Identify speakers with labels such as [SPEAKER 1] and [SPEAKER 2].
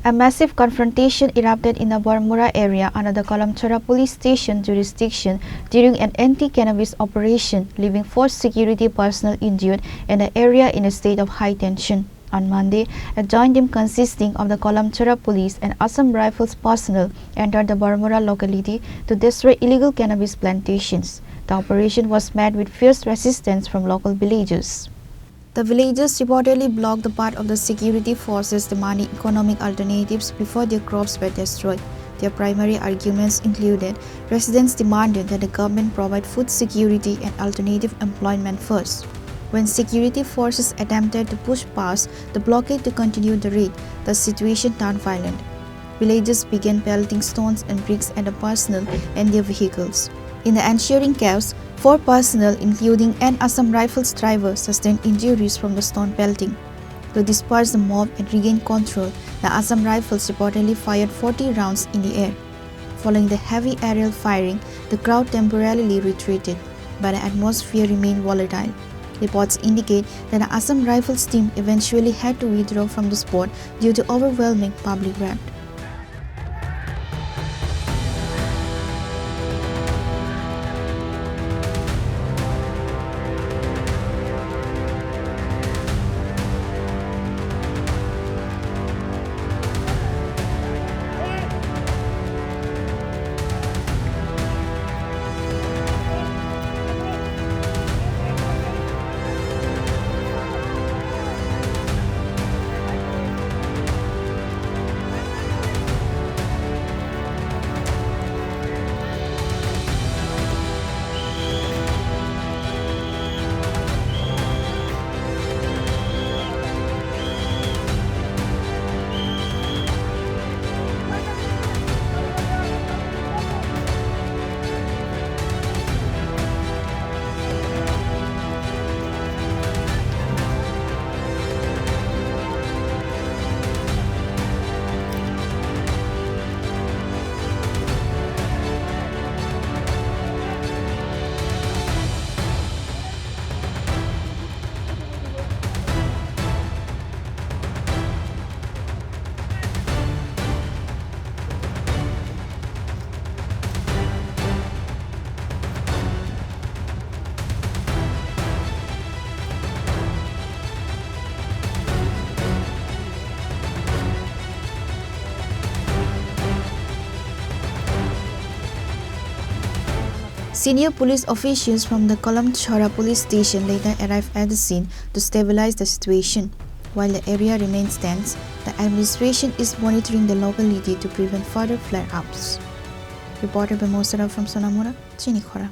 [SPEAKER 1] A massive confrontation erupted in the Baramura area under the Kalamchoura Police Station jurisdiction during an anti-cannabis operation, leaving 4 security personnel injured and the area in a state of high tension. On Monday, a joint team consisting of the Kalamchoura Police and Assam Rifles personnel entered the Baramura locality to destroy illegal cannabis plantations. The operation was met with fierce resistance from local villagers. The villagers reportedly blocked the path of the security forces demanding economic alternatives before their crops were destroyed. Their primary arguments included residents demanded that the government provide food security and alternative employment first. When security forces attempted to push past the blockade to continue the raid, the situation turned violent. Villagers began pelting stones and bricks at the personnel and their vehicles. In the ensuing chaos, 4 personnel, including an Assam Rifles driver, sustained injuries from the stone pelting. To disperse the mob and regain control, the Assam Rifles reportedly fired 40 rounds in the air. Following the heavy aerial firing, the crowd temporarily retreated, but the atmosphere remained volatile. Reports indicate that the Assam Rifles team eventually had to withdraw from the spot due to overwhelming public wrath. Senior police officials from the Kalamchoura Police Station later arrived at the scene to stabilize the situation. While the area remains tense, the administration is monitoring the locality to prevent further flare-ups. Reported by Baramura from Baramura, Chini, Khorang.